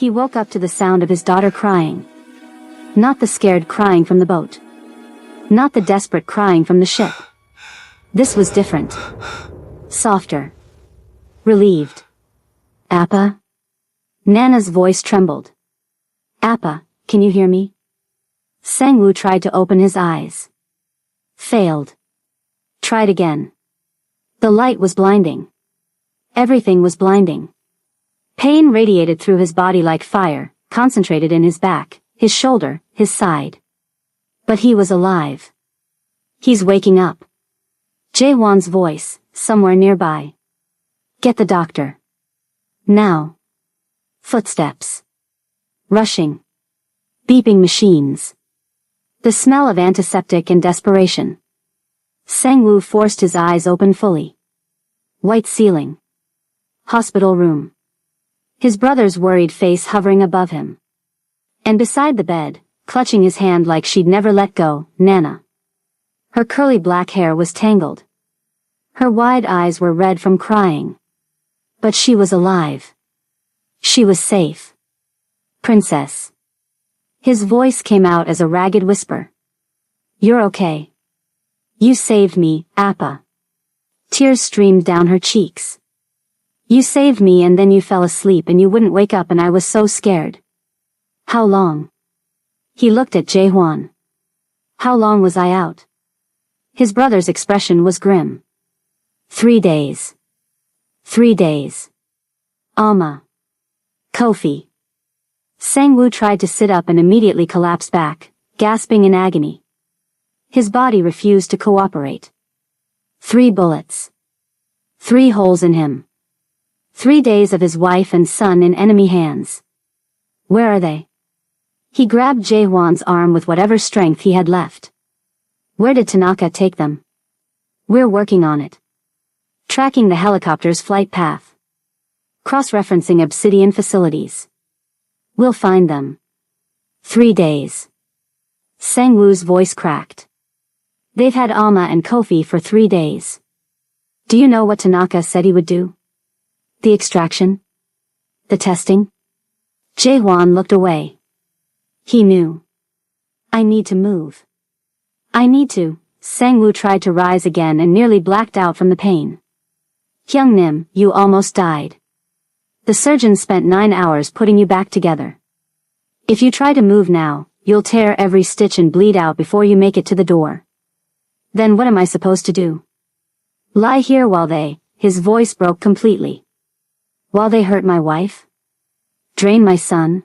He woke up to the sound of his daughter crying. Not the scared crying from the boat. Not the desperate crying from the ship. This was different. Softer. Relieved. Appa? Nana's voice trembled. Appa, can you hear me? Sang-woo tried to open his eyes. Failed. Tried again. The light was blinding. Everything was blinding. Pain radiated through his body like fire, concentrated in his back, his shoulder, his side. But he was alive. He's waking up. Jae-won's voice, somewhere nearby. Get the doctor. Now. Footsteps. Rushing. Beeping machines. The smell of antiseptic and desperation. Sang-woo forced his eyes open fully. White ceiling. Hospital room. His brother's worried face hovering above him. And beside the bed, clutching his hand like she'd never let go, Nana. Her curly black hair was tangled. Her wide eyes were red from crying. But she was alive. She was safe. Princess. His voice came out as a ragged whisper. You're okay. You saved me, Appa. Tears streamed down her cheeks. You saved me and then you fell asleep and you wouldn't wake up and I was so scared. How long? He looked at Jae-won. How long was I out? His brother's expression was grim. 3 days. 3 days. Alma. Kofi. Sang-woo tried to sit up and immediately collapsed back, gasping in agony. His body refused to cooperate. 3 bullets. 3 holes in him. 3 days of his wife and son in enemy hands. Where are they? He grabbed Jae-won's arm with whatever strength he had left. Where did Tanaka take them? We're working on it. Tracking the helicopter's flight path. Cross-referencing Obsidian facilities. We'll find them. 3 days. Sang-woo's voice cracked. They've had Alma and Kofi for 3 days. Do you know what Tanaka said he would do? The extraction? The testing? Jae-won looked away. He knew. I need to move. I need to. Sang-woo tried to rise again and nearly blacked out from the pain. Hyung-nim, you almost died. The surgeon spent 9 hours putting you back together. If you try to move now, you'll tear every stitch and bleed out before you make it to the door. Then what am I supposed to do? Lie here while they, his voice broke completely. While they hurt my wife? Drain my son?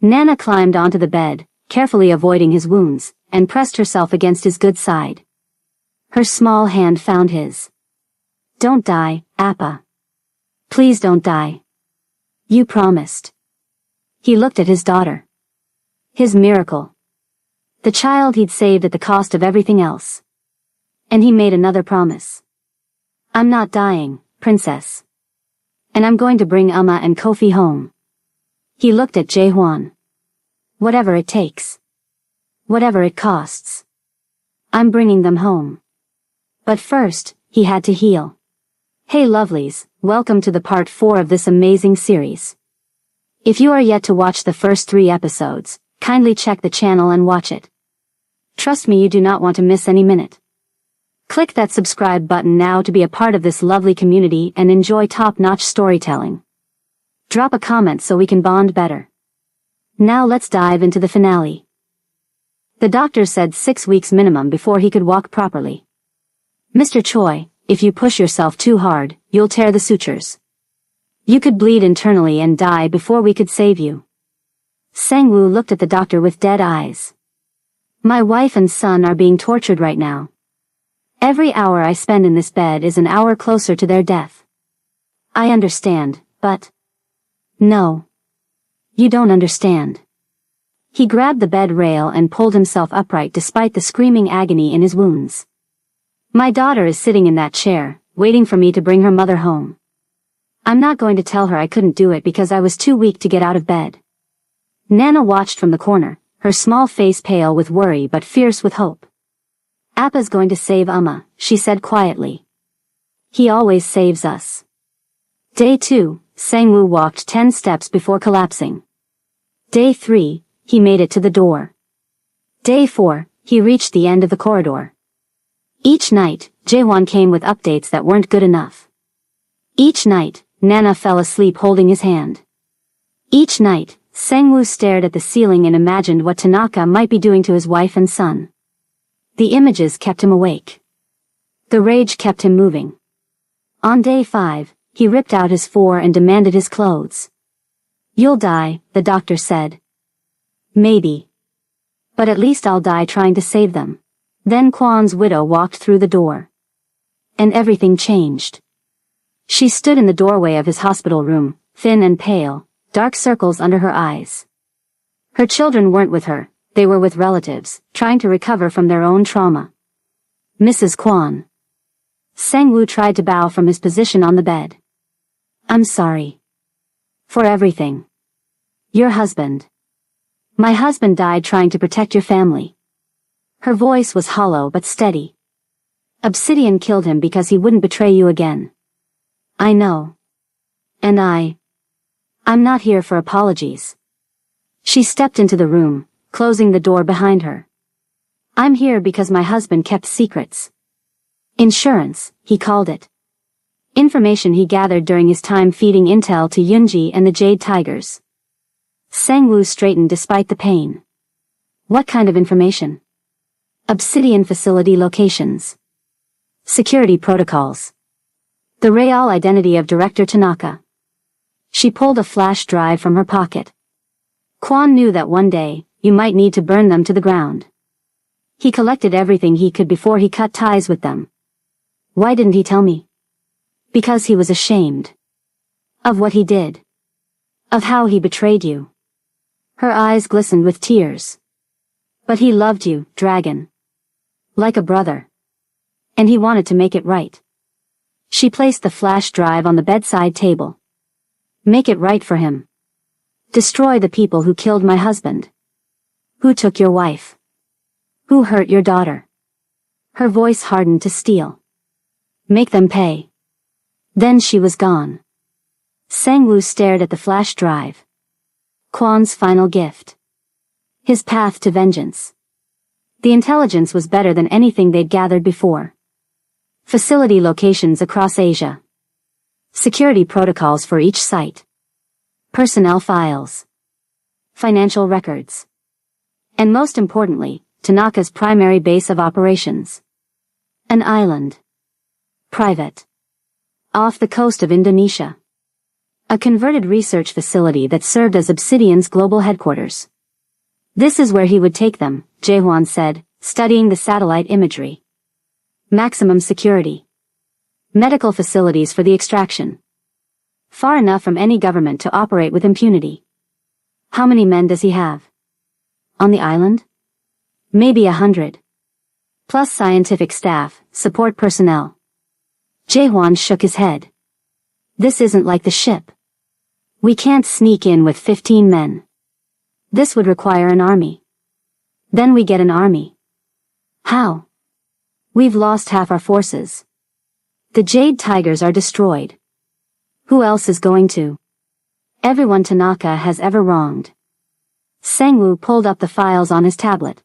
Nana climbed onto the bed, carefully avoiding his wounds, and pressed herself against his good side. Her small hand found his. Don't die, Appa. Please don't die. You promised. He looked at his daughter. His miracle. The child he'd saved at the cost of everything else. And he made another promise. I'm not dying, princess. And I'm going to bring Alma and Kofi home. He looked at Jae-won. Whatever it takes. Whatever it costs. I'm bringing them home. But first, he had to heal. Hey lovelies, welcome to the part 4 of this amazing series. If you are yet to watch the first 3 episodes, kindly check the channel and watch it. Trust me, you do not want to miss any minute. Click that subscribe button now to be a part of this lovely community and enjoy top-notch storytelling. Drop a comment so we can bond better. Now let's dive into the finale. The doctor said 6 weeks minimum before he could walk properly. Mr. Choi, if you push yourself too hard, you'll tear the sutures. You could bleed internally and die before we could save you. Sang-woo looked at the doctor with dead eyes. My wife and son are being tortured right now. Every hour I spend in this bed is an hour closer to their death. I understand, but... No. You don't understand. He grabbed the bed rail and pulled himself upright despite the screaming agony in his wounds. My daughter is sitting in that chair, waiting for me to bring her mother home. I'm not going to tell her I couldn't do it because I was too weak to get out of bed. Nana watched from the corner, her small face pale with worry but fierce with hope. Appa's going to save Alma, she said quietly. He always saves us. Day 2, Sang-woo walked 10 steps before collapsing. Day 3, he made it to the door. Day 4, he reached the end of the corridor. Each night, Jae-won came with updates that weren't good enough. Each night, Nana fell asleep holding his hand. Each night, Sang-woo stared at the ceiling and imagined what Tanaka might be doing to his wife and son. The images kept him awake. The rage kept him moving. On day 5, he ripped out his and demanded his clothes. "You'll die," the doctor said. "Maybe. But at least I'll die trying to save them." Then Kwon's widow walked through the door. And everything changed. She stood in the doorway of his hospital room, thin and pale, dark circles under her eyes. Her children weren't with her, they were with relatives, trying to recover from their own trauma. "Mrs. Kwon." Sang-woo tried to bow from his position on the bed. "I'm sorry. For everything. Your husband. My husband died trying to protect your family." Her voice was hollow but steady. "Obsidian killed him because he wouldn't betray you again." "I know. And I'm not here for apologies." She stepped into the room, closing the door behind her. "I'm here because my husband kept secrets. Insurance, he called it. Information he gathered during his time feeding intel to Yoonji and the Jade Tigers." Sang-woo straightened despite the pain. "What kind of information?" "Obsidian facility locations. Security protocols. The real identity of Director Tanaka." She pulled a flash drive from her pocket. Kwon knew that one day, you might need to burn them to the ground. He collected everything he could before he cut ties with them. "Why didn't he tell me?" "Because he was ashamed. Of what he did. Of how he betrayed you." Her eyes glistened with tears. "But he loved you, Dragon. Like a brother. And he wanted to make it right." She placed the flash drive on the bedside table. "Make it right for him. Destroy the people who killed my husband. Who took your wife. Who hurt your daughter." Her voice hardened to steel. "Make them pay." Then she was gone. Sang-woo stared at the flash drive. Kwon's final gift. His path to vengeance. The intelligence was better than anything they'd gathered before. Facility locations across Asia. Security protocols for each site. Personnel files. Financial records. And most importantly, Tanaka's primary base of operations. An island. Private. Off the coast of Indonesia. A converted research facility that served as Obsidian's global headquarters. "This is where he would take them," Jae-won said, studying the satellite imagery. "Maximum security. Medical facilities for the extraction. Far enough from any government to operate with impunity." "How many men does he have?" "On the island?" "Maybe 100. Plus scientific staff, support personnel." Jae-won shook his head. "This isn't like the ship. We can't sneak in with 15 men. This would require an army. Then we get an army. How? We've lost half our forces. The Jade Tigers are destroyed. Who else is going to? Everyone Tanaka has ever wronged." Sang-woo pulled up the files on his tablet.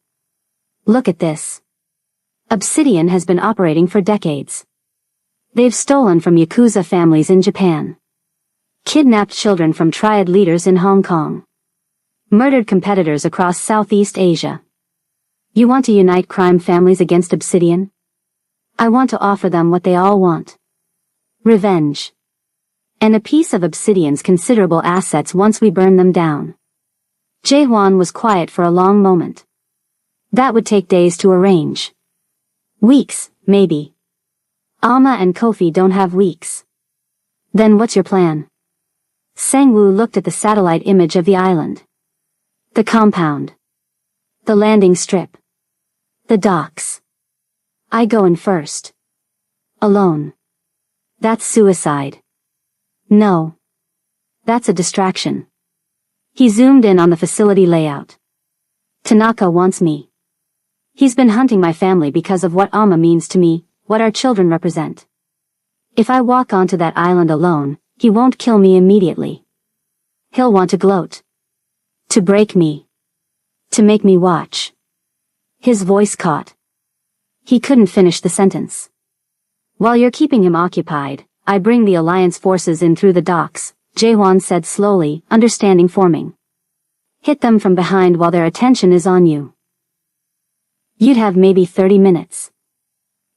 "Look at this. Obsidian has been operating for decades. They've stolen from Yakuza families in Japan. Kidnapped children from triad leaders in Hong Kong. Murdered competitors across Southeast Asia. You want to unite crime families against Obsidian? I want to offer them what they all want. Revenge. And a piece of Obsidian's considerable assets once we burn them down." Jae-won was quiet for a long moment. "That would take days to arrange. Weeks, maybe. Alma and Kofi don't have weeks." "Then what's your plan?" Sang-woo looked at the satellite image of the island. The compound. The landing strip. The docks. "I go in first. Alone. That's suicide." "No. That's a distraction." He zoomed in on the facility layout. "Tanaka wants me. He's been hunting my family because of what Alma means to me, what our children represent. If I walk onto that island alone, He won't kill me immediately. He'll want to gloat. To break me. To make me watch. His voice caught. He couldn't finish the sentence. While you're keeping him occupied, I bring the Alliance forces in through the docks, Jaewon said slowly, understanding forming. Hit them from behind while their attention is on you. You'd have maybe 30 minutes.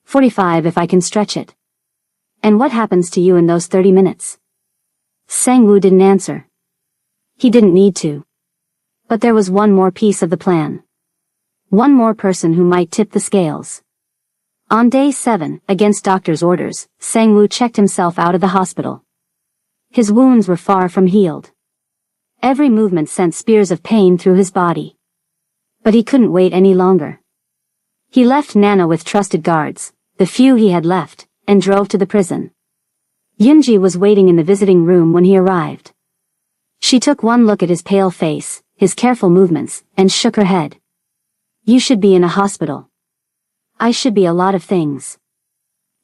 45 if I can stretch it. And what happens to you in those 30 minutes? Sang-woo didn't answer. He didn't need to. But there was one more piece of the plan. One more person who might tip the scales. On day 7, against doctor's orders, Sang-woo checked himself out of the hospital. His wounds were far from healed. Every movement sent spears of pain through his body. But he couldn't wait any longer. He left Nana with trusted guards, the few he had left, and drove to the prison. Yoonji was waiting in the visiting room when he arrived. She took one look at his pale face, his careful movements, and shook her head. You should be in a hospital. I should be a lot of things.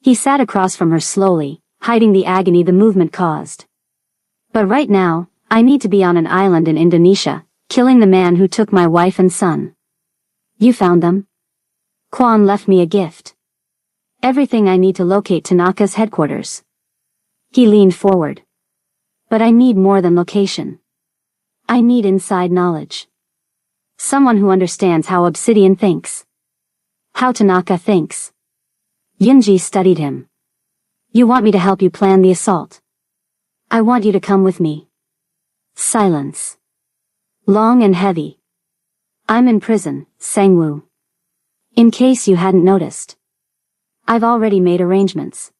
He sat across from her slowly, hiding the agony the movement caused. But right now, I need to be on an island in Indonesia, killing the man who took my wife and son. You found them? Kwon left me a gift. Everything I need to locate Tanaka's headquarters. He leaned forward. But I need more than location. I need inside knowledge. Someone who understands how Obsidian thinks. How Tanaka thinks. Yoonji studied him. You want me to help you plan the assault? I want you to come with me. Silence. Long and heavy. I'm in prison, Sang-woo. In case you hadn't noticed. I've already made arrangements.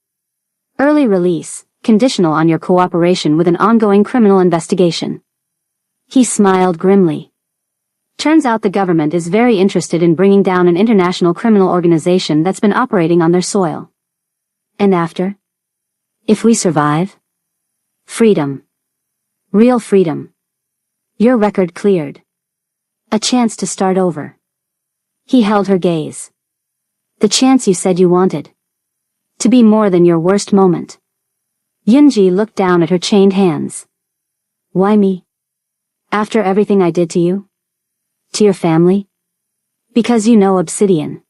Early release, conditional on your cooperation with an ongoing criminal investigation. He smiled grimly. Turns out the government is very interested in bringing down an international criminal organization that's been operating on their soil. And after? If we survive? Freedom. Real freedom. Your record cleared. A chance to start over. He held her gaze. The chance you said you wanted. To be more than your worst moment. Yoonji looked down at her chained hands. Why me? After everything I did to you? To your family? Because you know Obsidian.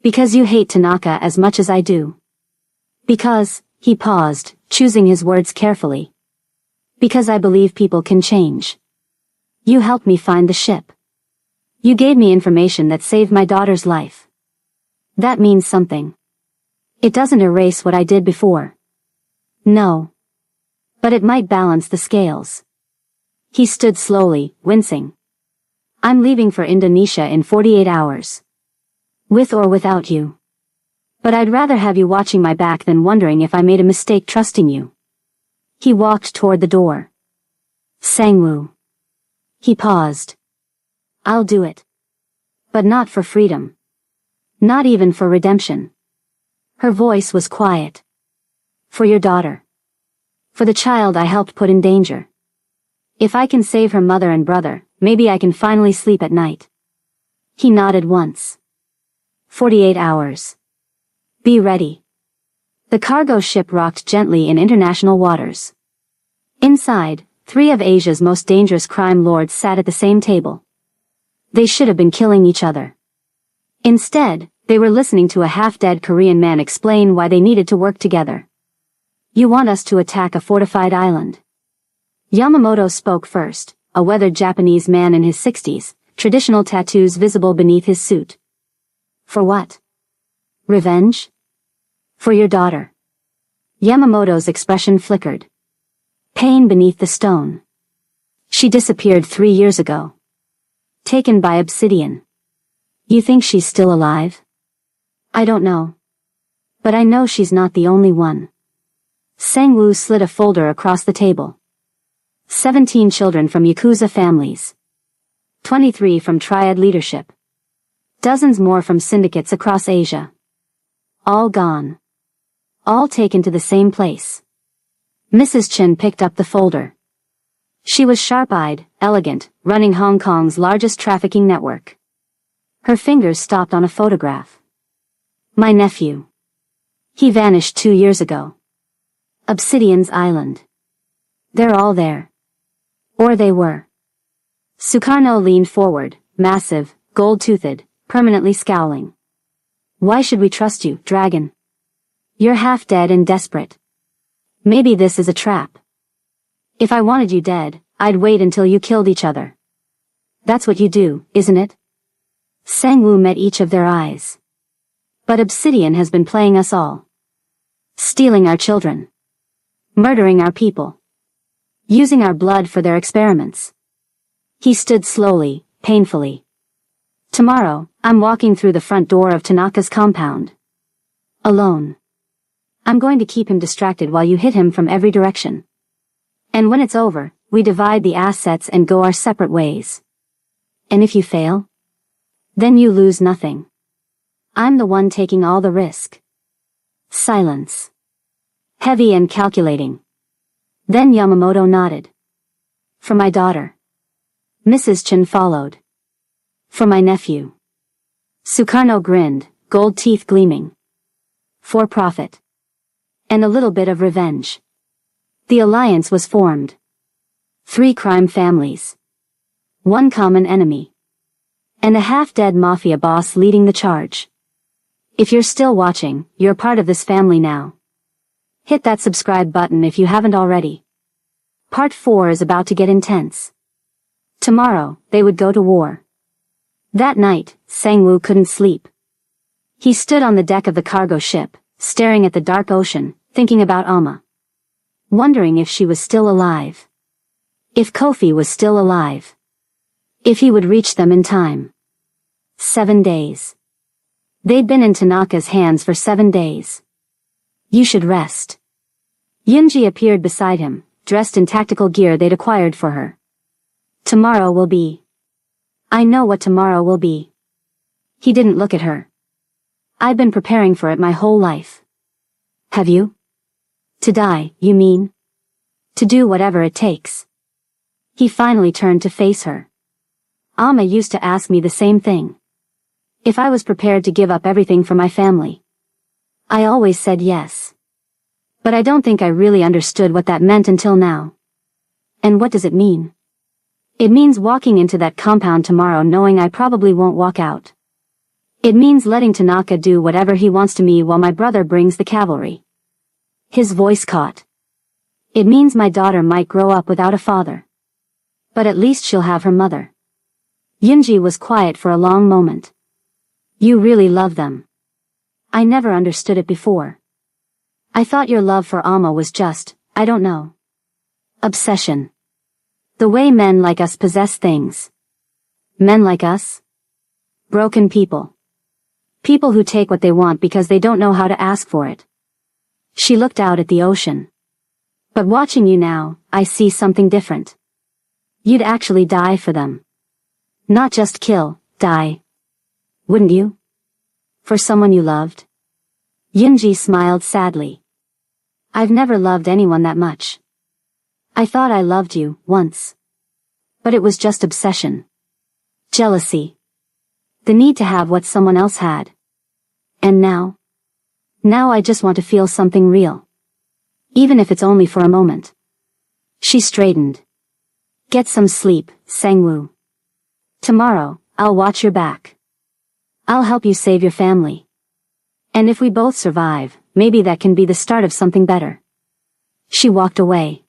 Because you hate Tanaka as much as I do. Because, he paused, choosing his words carefully. Because I believe people can change. You helped me find the ship. You gave me information that saved my daughter's life. That means something. It doesn't erase what I did before. No. But it might balance the scales. He stood slowly, wincing. I'm leaving for Indonesia in 48 hours. With or without you. But I'd rather have you watching my back than wondering if I made a mistake trusting you. He walked toward the door. Sang-woo. He paused. I'll do it. But not for freedom. Not even for redemption. Her voice was quiet. For your daughter. For the child I helped put in danger. If I can save her mother and brother, maybe I can finally sleep at night. He nodded once. 48 hours. Be ready. The cargo ship rocked gently in international waters. Inside, 3 of Asia's most dangerous crime lords sat at the same table. They should have been killing each other. Instead, they were listening to a half-dead Korean man explain why they needed to work together. You want us to attack a fortified island. Yamamoto spoke first, a weathered Japanese man in his 60s, traditional tattoos visible beneath his suit. For what? Revenge? For your daughter. Yamamoto's expression flickered. Pain beneath the stone. She disappeared 3 years ago. Taken by Obsidian. You think she's still alive? I don't know. But I know she's not the only one. Sang-woo slid a folder across the table. 17 children from Yakuza families. 23 from Triad leadership. Dozens more from syndicates across Asia. All gone. All taken to the same place. Mrs. Chen picked up the folder. She was sharp-eyed, elegant, running Hong Kong's largest trafficking network. Her fingers stopped on a photograph. My nephew. He vanished 2 years ago. Obsidian's island. They're all there. Or they were. Sukarno leaned forward, massive, gold-toothed, permanently scowling. Why should we trust you, dragon? You're half dead and desperate. Maybe this is a trap. If I wanted you dead, I'd wait until you killed each other. That's what you do, isn't it? Sangwoo met each of their eyes. But Obsidian has been playing us all. Stealing our children. Murdering our people. Using our blood for their experiments. He stood slowly, painfully. Tomorrow, I'm walking through the front door of Tanaka's compound. Alone. I'm going to keep him distracted while you hit him from every direction. And when it's over, we divide the assets and go our separate ways. And if you fail? Then you lose nothing. I'm the one taking all the risk. Silence. Heavy and calculating. Then Yamamoto nodded. For my daughter. Mrs. Chen followed. For my nephew. Sukarno grinned, gold teeth gleaming. For profit. And a little bit of revenge. The alliance was formed. 3 crime families. 1 common enemy. And a half-dead mafia boss leading the charge. If you're still watching, you're part of this family now. Hit that subscribe button if you haven't already. Part 4 is about to get intense. Tomorrow, they would go to war. That night, Sangwoo couldn't sleep. He stood on the deck of the cargo ship, staring at the dark ocean, thinking about Amma. Wondering if she was still alive. If Kofi was still alive. If he would reach them in time. 7 days. They'd been in Tanaka's hands for 7 days. You should rest. Yunji appeared beside him, dressed in tactical gear they'd acquired for her. Tomorrow will be. I know what tomorrow will be. He didn't look at her. I've been preparing for it my whole life. Have you? To die, you mean? To do whatever it takes. He finally turned to face her. Amma used to ask me the same thing. If I was prepared to give up everything for my family. I always said yes. But I don't think I really understood what that meant until now. And what does it mean? It means walking into that compound tomorrow knowing I probably won't walk out. It means letting Tanaka do whatever he wants to me while my brother brings the cavalry. His voice caught. It means my daughter might grow up without a father. But at least she'll have her mother. Yunji was quiet for a long moment. You really love them. I never understood it before. I thought your love for Amma was just, I don't know. Obsession. The way men like us possess things. Men like us? Broken people. People who take what they want because they don't know how to ask for it. She looked out at the ocean. But watching you now, I see something different. You'd actually die for them. Not just kill, die. Wouldn't you? For someone you loved? Yunji smiled sadly. I've never loved anyone that much. I thought I loved you, once. But it was just obsession. Jealousy. The need to have what someone else had. And now? Now I just want to feel something real. Even if it's only for a moment. She straightened. Get some sleep, Sangwoo. Tomorrow, I'll watch your back. I'll help you save your family. And if we both survive, maybe that can be the start of something better. She walked away.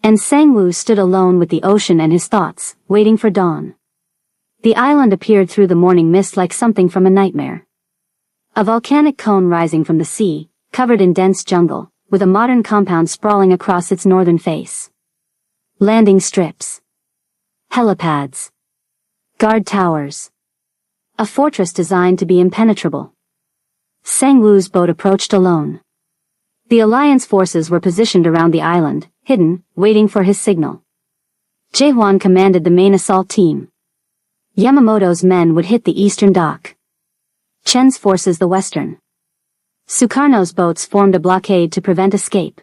And Sangwoo stood alone with the ocean and his thoughts, waiting for dawn. The island appeared through the morning mist like something from a nightmare. A volcanic cone rising from the sea, covered in dense jungle, with a modern compound sprawling across its northern face. Landing strips. Helipads. Guard towers. A fortress designed to be impenetrable. Sangwoo's boat approached alone. The Alliance forces were positioned around the island, hidden, waiting for his signal. Jaehwan commanded the main assault team. Yamamoto's men would hit the eastern dock. Chen's forces the western. Sukarno's boats formed a blockade to prevent escape.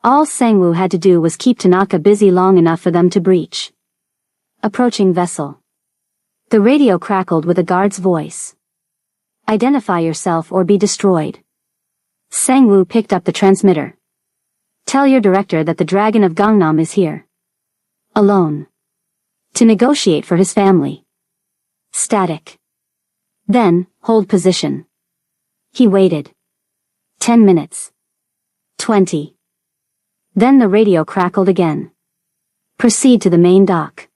All Sangwoo had to do was keep Tanaka busy long enough for them to breach. Approaching vessel. The radio crackled with a guard's voice. Identify yourself or be destroyed. Sangwoo picked up the transmitter. Tell your director that the Dragon of Gangnam is here. Alone. To negotiate for his family. Static. Then, hold position. He waited. 10 minutes. 20. Then the radio crackled again. Proceed to the main dock.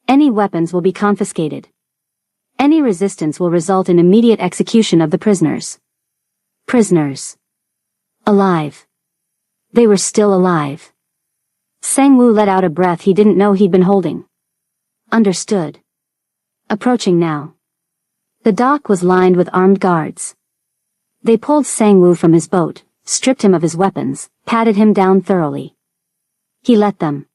Any weapons will be confiscated. Any resistance will result in immediate execution of the prisoners. Prisoners. Alive. They were still alive. Sang-woo let out a breath he didn't know he'd been holding. Understood. Approaching now. The dock was lined with armed guards. They pulled Sang-woo from his boat, stripped him of his weapons, patted him down thoroughly. He let them.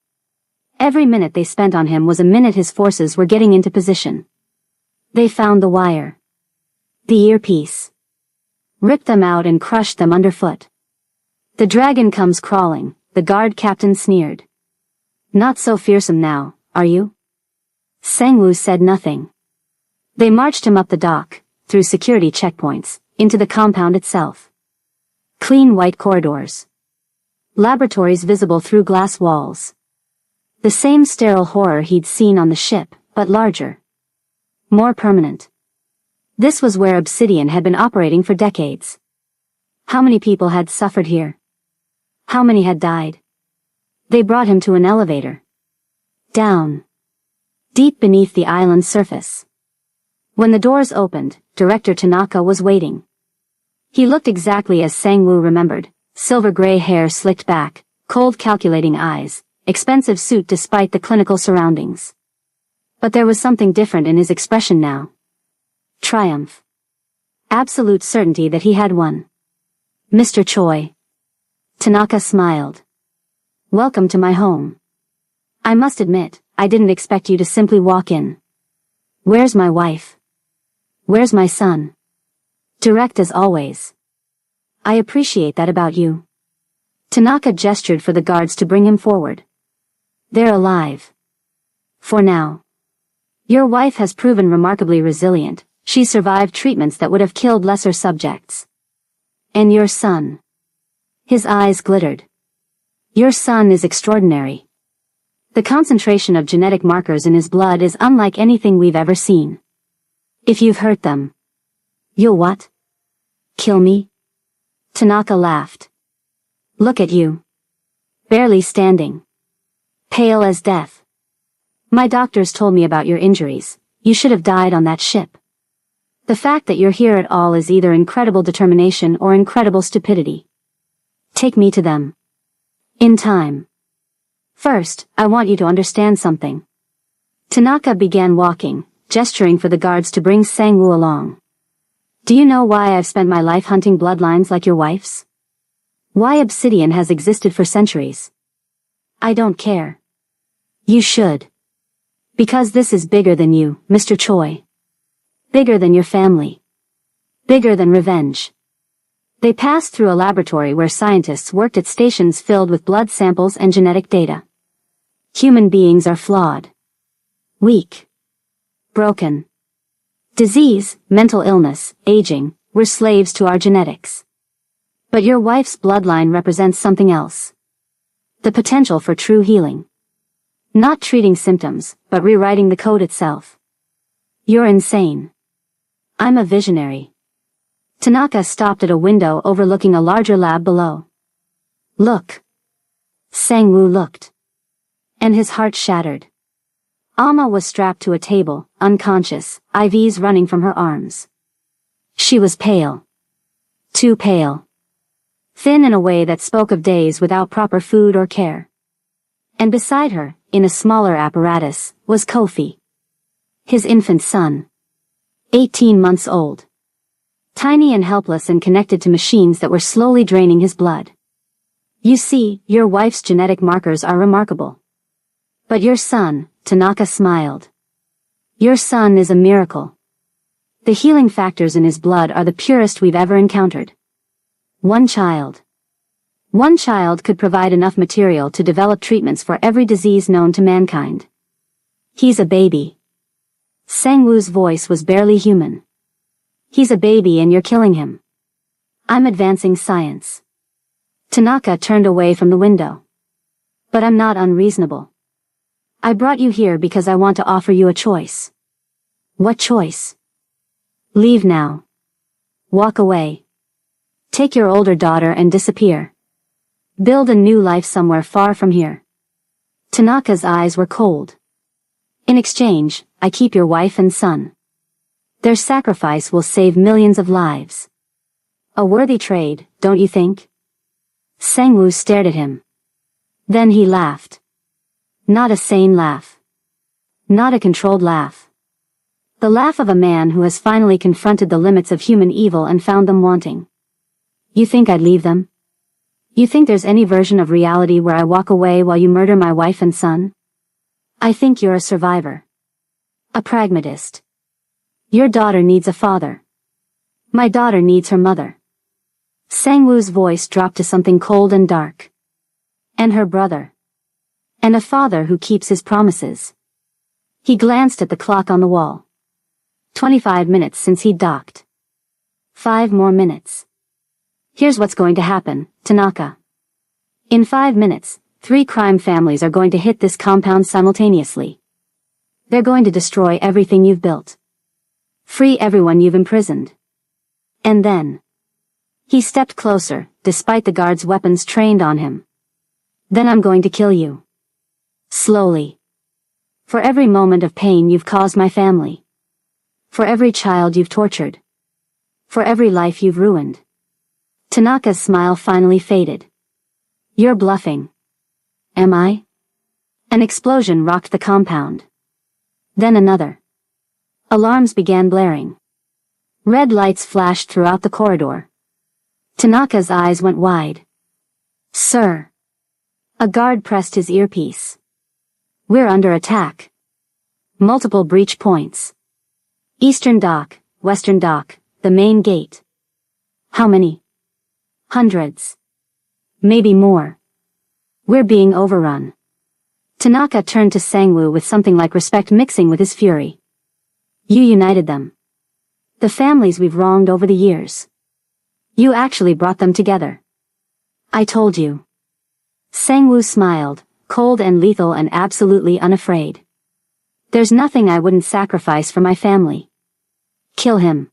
Every minute they spent on him was a minute his forces were getting into position. They found the wire. The earpiece. Ripped them out and crushed them underfoot. The dragon comes crawling, the guard captain sneered. Not so fearsome now, are you? Sang-woo said nothing. They marched him up the dock, through security checkpoints, into the compound itself. Clean white corridors. Laboratories visible through glass walls. The same sterile horror he'd seen on the ship, but larger. More permanent. This was where Obsidian had been operating for decades. How many people had suffered here? How many had died? They brought him to an elevator. Down. Deep beneath the island's surface. When the doors opened, Director Tanaka was waiting. He looked exactly as Sang-woo remembered, silver-gray hair slicked back, cold calculating eyes, expensive suit despite the clinical surroundings. But there was something different in his expression now. Triumph. Absolute certainty that he had won. Mr. Choi. Tanaka smiled. Welcome to my home. I must admit, I didn't expect you to simply walk in. Where's my wife? Where's my son? Direct as always. I appreciate that about you. Tanaka gestured for the guards to bring him forward. They're alive. For now. Your wife has proven remarkably resilient. She survived treatments that would have killed lesser subjects. And your son. His eyes glittered. Your son is extraordinary. The concentration of genetic markers in his blood is unlike anything we've ever seen. If you've hurt them. You'll what? Kill me? Tanaka laughed. Look at you. Barely standing. Pale as death. My doctors told me about your injuries. You should have died on that ship. The fact that you're here at all is either incredible determination or incredible stupidity. Take me to them. In time. First, I want you to understand something. Tanaka began walking, gesturing for the guards to bring Sang-woo along. Do you know why I've spent my life hunting bloodlines like your wife's? Why Obsidian has existed for centuries? I don't care. You should. Because this is bigger than you, Mr. Choi. Bigger than your family. Bigger than revenge. They passed through a laboratory where scientists worked at stations filled with blood samples and genetic data. Human beings are flawed. Weak. Broken. Disease, mental illness, aging, we're slaves to our genetics. But your wife's bloodline represents something else. The potential for true healing. Not treating symptoms, but rewriting the code itself. You're insane. I'm a visionary. Tanaka stopped at a window overlooking a larger lab below. Look. Sang-woo looked. And his heart shattered. Alma was strapped to a table, unconscious, IVs running from her arms. She was pale. Too pale. Thin in a way that spoke of days without proper food or care. And beside her, in a smaller apparatus, was Kofi. His infant son. 18 months old. Tiny and helpless and connected to machines that were slowly draining his blood. You see, your wife's genetic markers are remarkable. But your son, Tanaka smiled. Your son is a miracle. The healing factors in his blood are the purest we've ever encountered. One child. One child could provide enough material to develop treatments for every disease known to mankind. He's a baby. Sang-woo's voice was barely human. He's a baby and you're killing him. I'm advancing science. Tanaka turned away from the window. But I'm not unreasonable. I brought you here because I want to offer you a choice. What choice? Leave now. Walk away. Take your older daughter and disappear. Build a new life somewhere far from here. Tanaka's eyes were cold. In exchange, I keep your wife and son. Their sacrifice will save millions of lives. A worthy trade, don't you think? Sang-woo stared at him. Then he laughed. Not a sane laugh. Not a controlled laugh. The laugh of a man who has finally confronted the limits of human evil and found them wanting. You think I'd leave them? You think there's any version of reality where I walk away while you murder my wife and son? I think you're a survivor. A pragmatist. Your daughter needs a father. My daughter needs her mother. Sang-woo's voice dropped to something cold and dark. And her brother. And a father who keeps his promises. He glanced at the clock on the wall. 25 minutes since he'd docked. 5 more minutes. Here's what's going to happen, Tanaka. In 5 minutes, 3 crime families are going to hit this compound simultaneously. They're going to destroy everything you've built. Free everyone you've imprisoned. And then. He stepped closer, despite the guards' weapons trained on him. Then I'm going to kill you. Slowly. For every moment of pain you've caused my family. For every child you've tortured. For every life you've ruined. Tanaka's smile finally faded. You're bluffing. Am I? An explosion rocked the compound. Then another. Alarms began blaring. Red lights flashed throughout the corridor. Tanaka's eyes went wide. Sir. A guard pressed his earpiece. We're under attack. Multiple breach points. Eastern dock, western dock, the main gate. How many? Hundreds. Maybe more. We're being overrun. Tanaka turned to Sang-woo with something like respect mixing with his fury. You united them. The families we've wronged over the years. You actually brought them together. I told you. Sang-woo smiled, cold and lethal and absolutely unafraid. There's nothing I wouldn't sacrifice for my family. Kill him.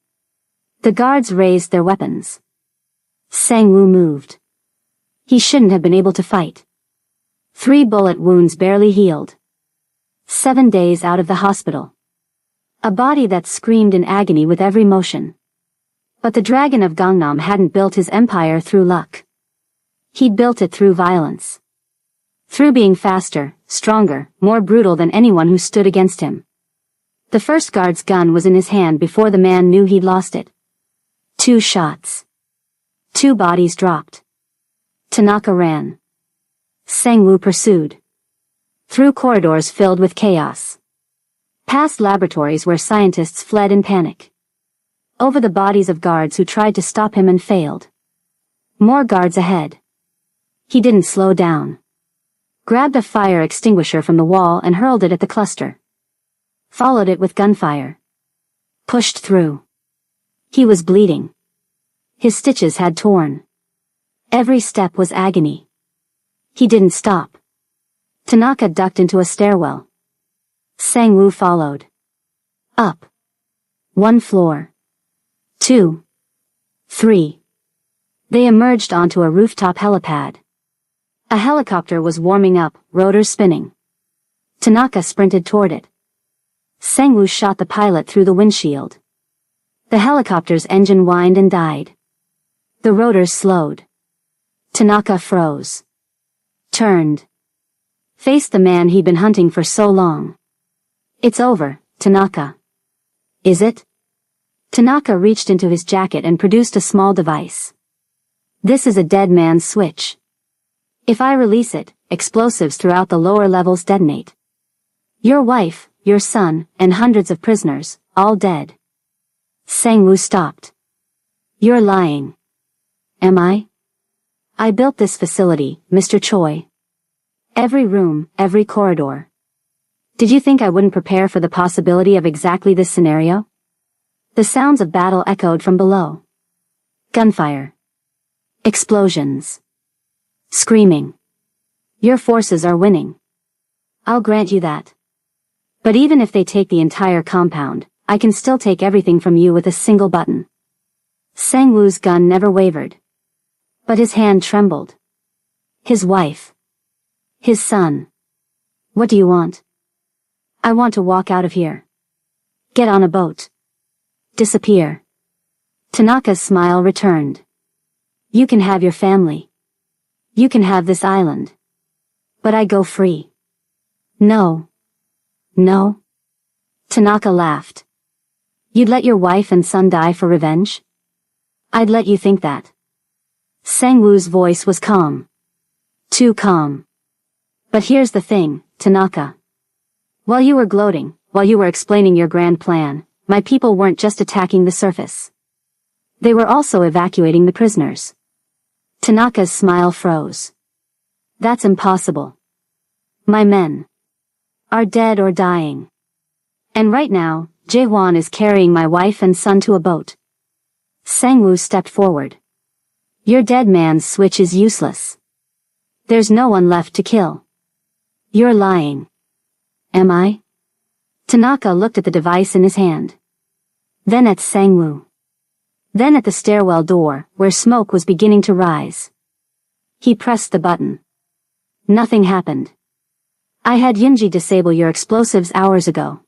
The guards raised their weapons. Sang-woo moved. He shouldn't have been able to fight. 3 bullet wounds barely healed. 7 days out of the hospital. A body that screamed in agony with every motion. But the dragon of Gangnam hadn't built his empire through luck. He'd built it through violence. Through being faster, stronger, more brutal than anyone who stood against him. The first guard's gun was in his hand before the man knew he'd lost it. 2 shots. 2 bodies dropped. Tanaka ran. Sang-woo pursued. Through corridors filled with chaos. Past laboratories where scientists fled in panic. Over the bodies of guards who tried to stop him and failed. More guards ahead. He didn't slow down. Grabbed a fire extinguisher from the wall and hurled it at the cluster. Followed it with gunfire. Pushed through. He was bleeding. His stitches had torn. Every step was agony. He didn't stop. Tanaka ducked into a stairwell. Sang-woo followed. Up. 1 floor. 2. 3. They emerged onto a rooftop helipad. A helicopter was warming up, rotors spinning. Tanaka sprinted toward it. Sang-woo shot the pilot through the windshield. The helicopter's engine whined and died. The rotors slowed. Tanaka froze. Turned. Faced the man he'd been hunting for so long. It's over, Tanaka. Is it? Tanaka reached into his jacket and produced a small device. This is a dead man's switch. If I release it, explosives throughout the lower levels detonate. Your wife, your son, and hundreds of prisoners, all dead. Sang-woo stopped. You're lying. Am I? I built this facility, Mr. Choi. Every room, every corridor. Did you think I wouldn't prepare for the possibility of exactly this scenario? The sounds of battle echoed from below. Gunfire. Explosions. screaming. Your forces are winning. I'll grant you that. But even if they take the entire compound, I can still take everything from you with a single button. Sang-woo's gun never wavered. But his hand trembled. His wife. His son. What do you want? I want to walk out of here. Get on a boat. Disappear. Tanaka's smile returned. You can have your family. You can have this island. But I go free. No. No. Tanaka laughed. You'd let your wife and son die for revenge? I'd let you think that. Sang-woo's voice was calm. Too calm. But here's the thing, Tanaka. While you were gloating, while you were explaining your grand plan, my people weren't just attacking the surface. They were also evacuating the prisoners. Tanaka's smile froze. That's impossible. My men are dead or dying. And right now, Jae-hwan is carrying my wife and son to a boat. Sang-woo stepped forward. Your dead man's switch is useless. There's no one left to kill. You're lying. Am I? Tanaka looked at the device in his hand. Then at Sang-woo. Then at the stairwell door, where smoke was beginning to rise. He pressed the button. Nothing happened. I had Yunji disable your explosives hours ago.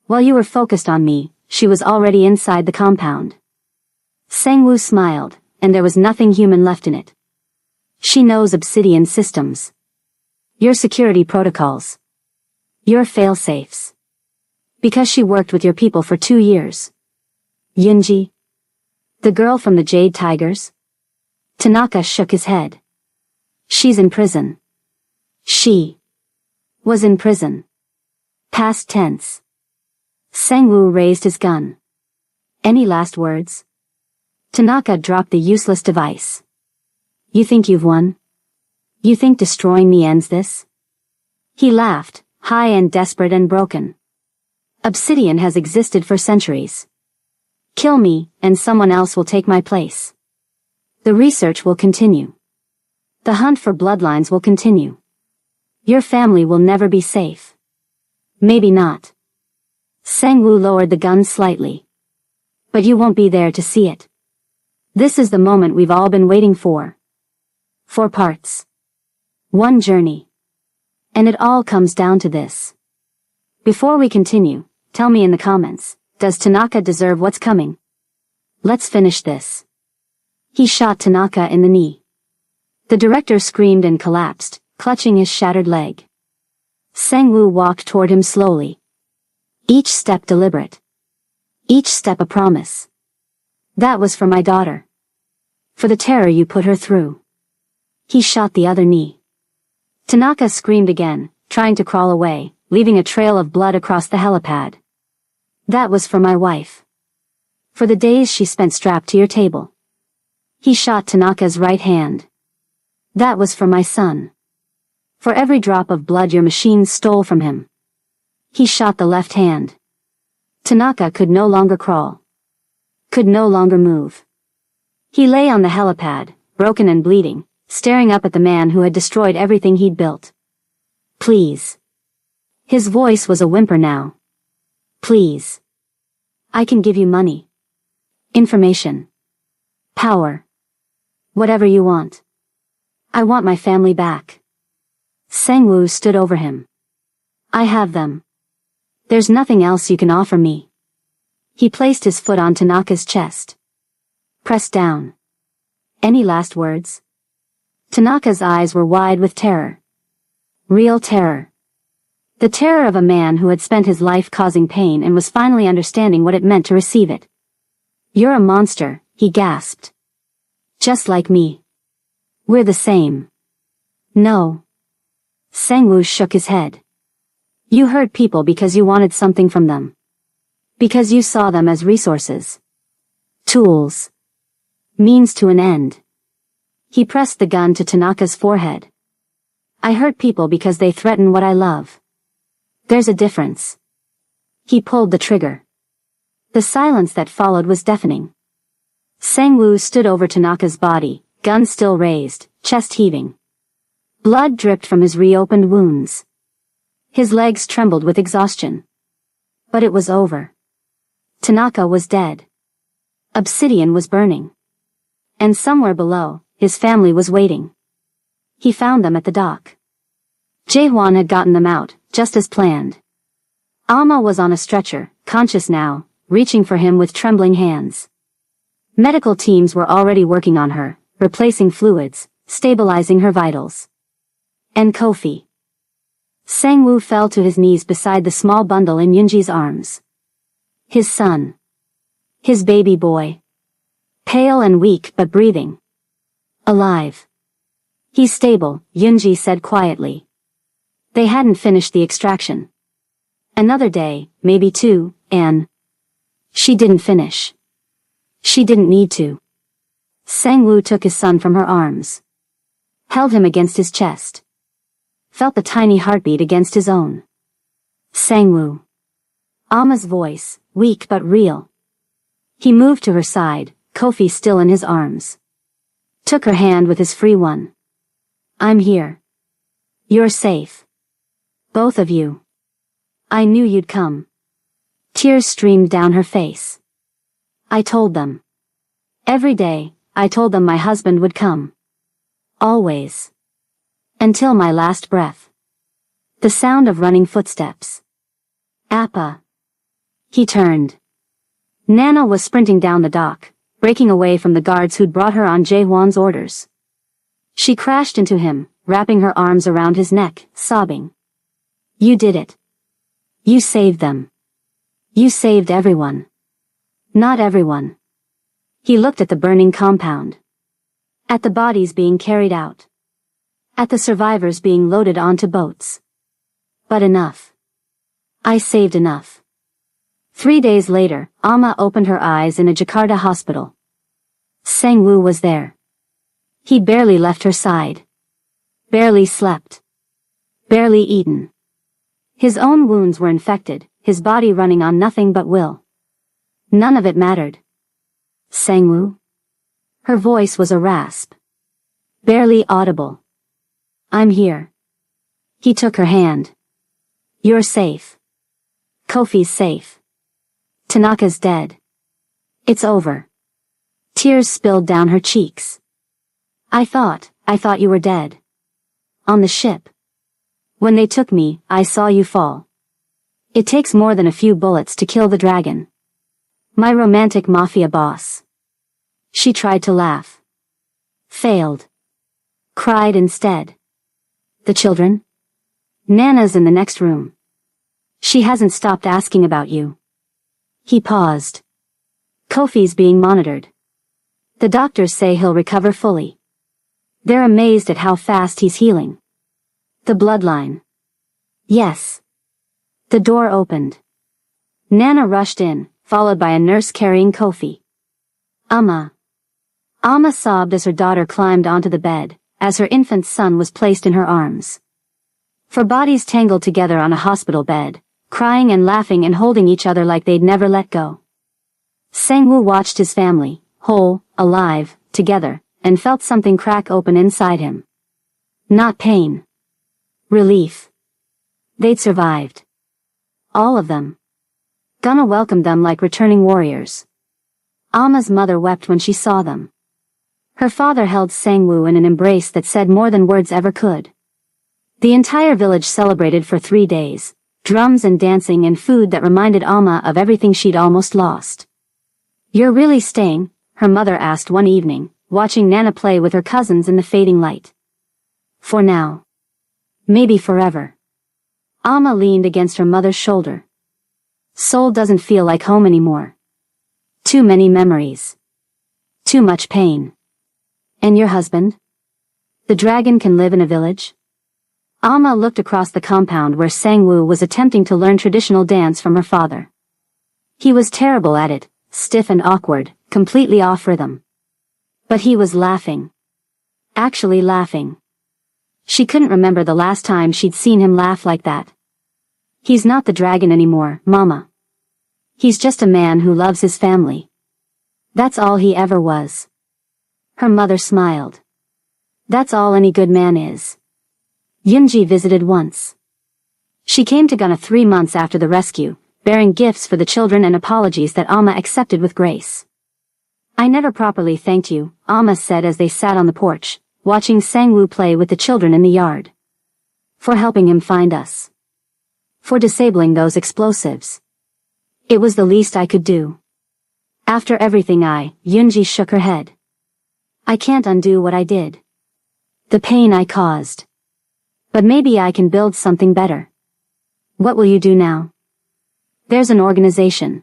While you were focused on me, she was already inside the compound. Sang-woo smiled, and there was nothing human left in it. She knows obsidian systems. Your security protocols. Your fail-safes. Because she worked with your people for 2 years. Yunji? The girl from the Jade Tigers? Tanaka shook his head. She's in prison. She was in prison. Past tense. Sang-woo raised his gun. Any last words? Tanaka dropped the useless device. You think you've won? You think destroying me ends this? He laughed, high and desperate and broken. Obsidian has existed for centuries. Kill me, and someone else will take my place. The research will continue. The hunt for bloodlines will continue. Your family will never be safe. Maybe not. Sang-woo lowered the gun slightly. But you won't be there to see it. This is the moment we've all been waiting for. 4 parts. 1 journey. And it all comes down to this. Before we continue, tell me in the comments, does Tanaka deserve what's coming? Let's finish this. He shot Tanaka in the knee. The director screamed and collapsed, clutching his shattered leg. Sang-woo walked toward him slowly. Each step deliberate. Each step a promise. That was for my daughter. For the terror you put her through. He shot the other knee. Tanaka screamed again, trying to crawl away, leaving a trail of blood across the helipad. That was for my wife. For the days she spent strapped to your table. He shot Tanaka's right hand. That was for my son. For every drop of blood your machines stole from him. He shot the left hand. Tanaka could no longer crawl. Could no longer move. He lay on the helipad, broken and bleeding, staring up at the man who had destroyed everything he'd built. Please. His voice was a whimper now. Please. I can give you money. Information. Power. Whatever you want. I want my family back. Sang-woo stood over him. I have them. There's nothing else you can offer me. He placed his foot on Tanaka's chest. Press down. Any last words? Tanaka's eyes were wide with terror. Real terror. The terror of a man who had spent his life causing pain and was finally understanding what it meant to receive it. You're a monster, he gasped. Just like me. We're the same. No. Sang-woo shook his head. You hurt people because you wanted something from them. Because you saw them as resources. Tools. Means to an end. He pressed the gun to Tanaka's forehead. I hurt people because they threaten what I love. There's a difference. He pulled the trigger. The silence that followed was deafening. Sang-woo stood over Tanaka's body, gun still raised, chest heaving. Blood dripped from his reopened wounds. His legs trembled with exhaustion. But it was over. Tanaka was dead. Obsidian was burning. And somewhere below, his family was waiting. He found them at the dock. Jae-hwan had gotten them out, just as planned. Alma was on a stretcher, conscious now, reaching for him with trembling hands. Medical teams were already working on her, replacing fluids, stabilizing her vitals. And Kofi. Sang-woo fell to his knees beside the small bundle in Yunji's arms. His son. His baby boy. Pale and weak but breathing. Alive. He's stable, Yunji said quietly. They hadn't finished the extraction. Another day, maybe two, and she didn't finish. She didn't need to. Sang-woo took his son from her arms. Held him against his chest. Felt the tiny heartbeat against his own. Sang-woo. Alma's voice, weak but real. He moved to her side, Kofi still in his arms. Took her hand with his free one. I'm here. You're safe. Both of you. I knew you'd come. Tears streamed down her face. I told them. Every day, I told them my husband would come. Always. Until my last breath. The sound of running footsteps. Appa. He turned. Nana was sprinting down the dock, breaking away from the guards who'd brought her on Jae-hwan's orders. She crashed into him, wrapping her arms around his neck, sobbing. You did it. You saved them. You saved everyone. Not everyone. He looked at the burning compound. At the bodies being carried out. At the survivors being loaded onto boats. But enough. I saved enough. 3 days later, Alma opened her eyes in a Jakarta hospital. Sang-woo was there. He'd barely left her side. Barely slept. Barely eaten. His own wounds were infected, his body running on nothing but will. None of it mattered. Sang-woo? Her voice was a rasp. Barely audible. I'm here. He took her hand. You're safe. Kofi's safe. Tanaka's dead. It's over. Tears spilled down her cheeks. I thought you were dead. On the ship. When they took me, I saw you fall. It takes more than a few bullets to kill the dragon. My romantic Mafia boss. She tried to laugh. Failed. Cried instead. The children? Nana's in the next room. She hasn't stopped asking about you. He paused. Kofi's being monitored. The doctors say he'll recover fully. They're amazed at how fast he's healing. The bloodline. Yes. The door opened. Nana rushed in, followed by a nurse carrying Kofi. Alma sobbed as her daughter climbed onto the bed, as her infant son was placed in her arms. For bodies tangled together on a hospital bed, crying and laughing and holding each other like they'd never let go. Sang-woo watched his family, whole, alive, together, and felt something crack open inside him. Not pain. Relief. They'd survived. All of them. Gonna welcome them like returning warriors. Alma's mother wept when she saw them. Her father held Sang-woo in an embrace that said more than words ever could. The entire village celebrated for 3 days, drums and dancing and food that reminded Alma of everything she'd almost lost. You're really staying? Her mother asked one evening, watching Nana play with her cousins in the fading light. For now. Maybe forever. Alma leaned against her mother's shoulder. Seoul doesn't feel like home anymore. Too many memories. Too much pain. And your husband? The dragon can live in a village? Alma looked across the compound where Sang-woo was attempting to learn traditional dance from her father. He was terrible at it, stiff and awkward, completely off rhythm. But he was laughing. Actually laughing. She couldn't remember the last time she'd seen him laugh like that. He's not the dragon anymore, Mama. He's just a man who loves his family. That's all he ever was. Her mother smiled. That's all any good man is. Yunji visited once. She came to Gunna 3 months after the rescue, bearing gifts for the children and apologies that Alma accepted with grace. I never properly thanked you, Alma said as they sat on the porch, watching Sangwoo play with the children in the yard. For helping him find us. For disabling those explosives. It was the least I could do. After everything Yunji shook her head. I can't undo what I did. The pain I caused. But maybe I can build something better. What will you do now? There's an organization.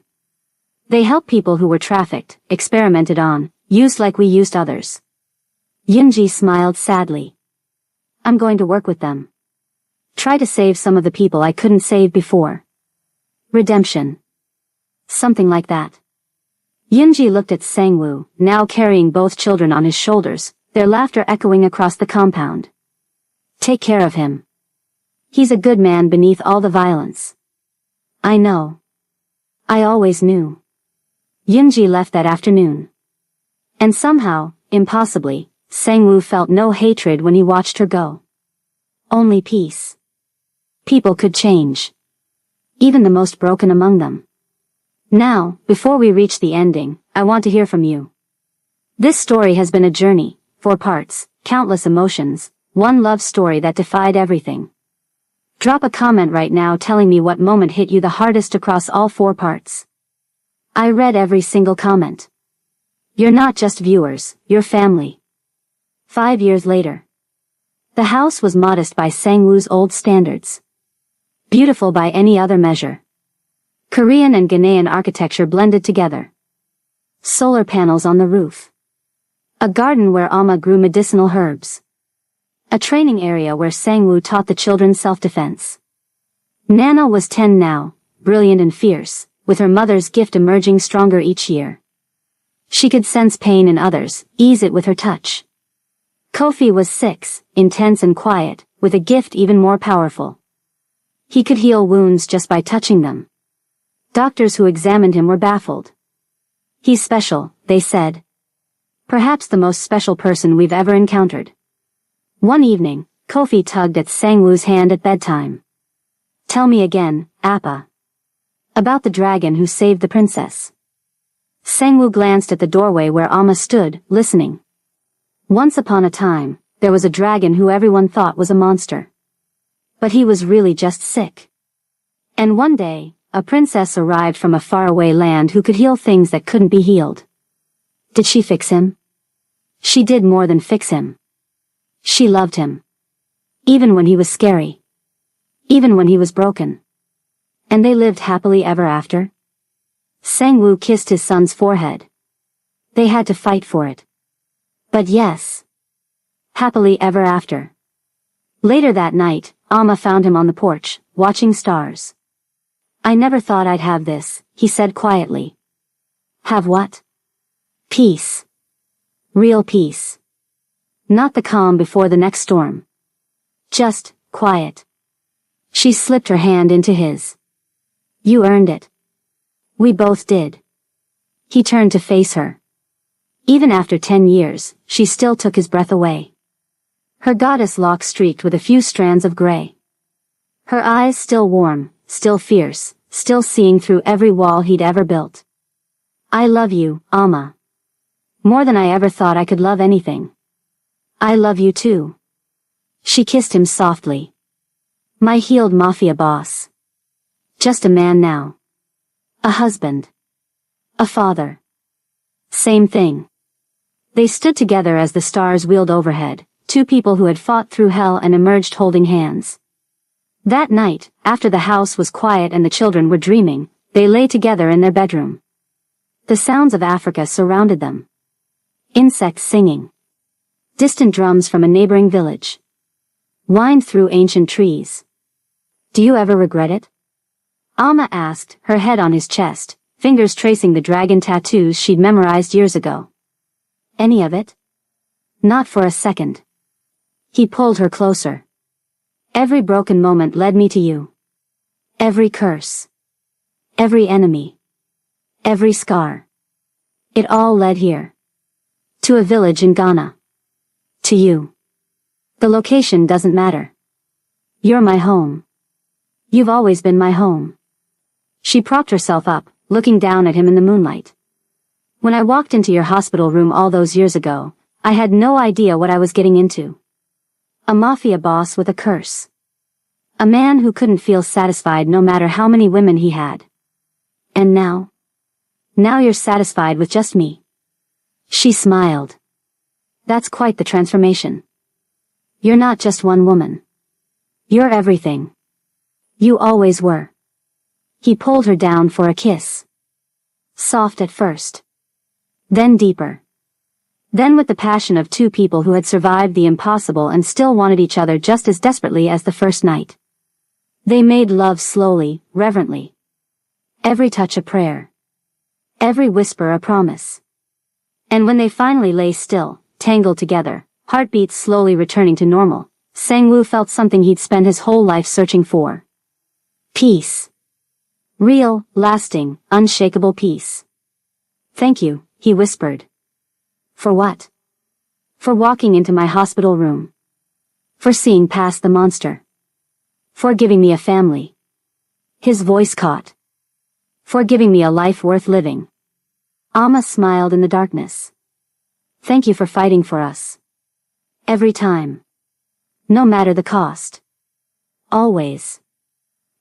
They help people who were trafficked, experimented on, used like we used others. Yunji smiled sadly. I'm going to work with them. Try to save some of the people I couldn't save before. Redemption. Something like that. Yunji looked at Sangwoo, now carrying both children on his shoulders, their laughter echoing across the compound. Take care of him. He's a good man beneath all the violence. I know. I always knew. Yunji left that afternoon. And somehow, impossibly, Sangwoo felt no hatred when he watched her go. Only peace. People could change. Even the most broken among them. Now, before we reach the ending, I want to hear from you. This story has been a journey, 4 parts, countless emotions, one love story that defied everything. Drop a comment right now telling me what moment hit you the hardest across all 4 parts. I read every single comment. You're not just viewers, you're family. 5 years later. The house was modest by Sangwoo's old standards. Beautiful by any other measure. Korean and Ghanaian architecture blended together. Solar panels on the roof. A garden where Alma grew medicinal herbs. A training area where Sangwoo taught the children self-defense. Nana was 10 now, brilliant and fierce, with her mother's gift emerging stronger each year. She could sense pain in others, ease it with her touch. Kofi was 6, intense and quiet, with a gift even more powerful. He could heal wounds just by touching them. Doctors who examined him were baffled. He's special, they said. Perhaps the most special person we've ever encountered. One evening, Kofi tugged at Sangwoo's hand at bedtime. Tell me again, Appa. About the dragon who saved the princess. Sangwoo glanced at the doorway where Alma stood, listening. Once upon a time, there was a dragon who everyone thought was a monster. But he was really just sick. And one day, a princess arrived from a faraway land who could heal things that couldn't be healed. Did she fix him? She did more than fix him. She loved him. Even when he was scary. Even when he was broken. And they lived happily ever after? Sangwoo kissed his son's forehead. They had to fight for it. But yes. Happily ever after. Later that night, Alma found him on the porch, watching stars. I never thought I'd have this, he said quietly. Have what? Peace. Real peace. Not the calm before the next storm. Just, quiet. She slipped her hand into his. You earned it. We both did. He turned to face her. Even after 10 years, she still took his breath away. Her goddess locks streaked with a few strands of gray. Her eyes still warm, still fierce, still seeing through every wall he'd ever built. I love you, Alma. More than I ever thought I could love anything. I love you too. She kissed him softly. My healed Mafia boss. Just a man now. A husband. A father. Same thing. They stood together as the stars wheeled overhead, 2 people who had fought through hell and emerged holding hands. That night, after the house was quiet and the children were dreaming, they lay together in their bedroom. The sounds of Africa surrounded them. Insects singing. Distant drums from a neighboring village. Wind through ancient trees. Do you ever regret it? Alma asked, her head on his chest, fingers tracing the dragon tattoos she'd memorized years ago. Any of it? Not for a second. He pulled her closer. Every broken moment led me to you. Every curse. Every enemy. Every scar. It all led here. To a village in Ghana. To you. The location doesn't matter. You're my home. You've always been my home. She propped herself up, looking down at him in the moonlight. When I walked into your hospital room all those years ago, I had no idea what I was getting into. A mafia boss with a curse. A man who couldn't feel satisfied no matter how many women he had. And now? Now you're satisfied with just me. She smiled. That's quite the transformation. You're not just one woman. You're everything. You always were. He pulled her down for a kiss. Soft at first. Then deeper. Then with the passion of two people who had survived the impossible and still wanted each other just as desperately as the first night. They made love slowly, reverently. Every touch a prayer. Every whisper a promise. And when they finally lay still, tangled together, heartbeats slowly returning to normal, Sang-woo felt something he'd spent his whole life searching for. Peace. Real, lasting, unshakable peace. Thank you, he whispered. For what? For walking into my hospital room. For seeing past the monster. For giving me a family. His voice caught. For giving me a life worth living. Amma smiled in the darkness. Thank you for fighting for us. Every time. No matter the cost. Always.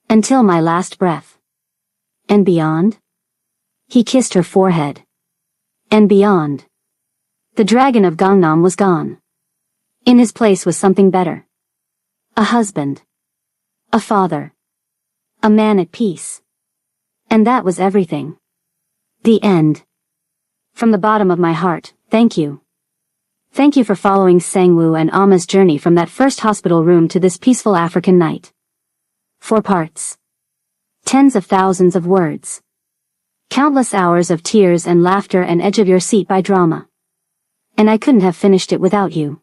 Until my last breath. And beyond? He kissed her forehead. And beyond. The dragon of Gangnam was gone. In his place was something better. A husband. A father. A man at peace. And that was everything. The end. From the bottom of my heart, thank you. Thank you for following Sang-woo and Amma's journey from that first hospital room to this peaceful African night. 4 parts. Tens of thousands of words. Countless hours of tears and laughter and edge of your seat by drama. And I couldn't have finished it without you.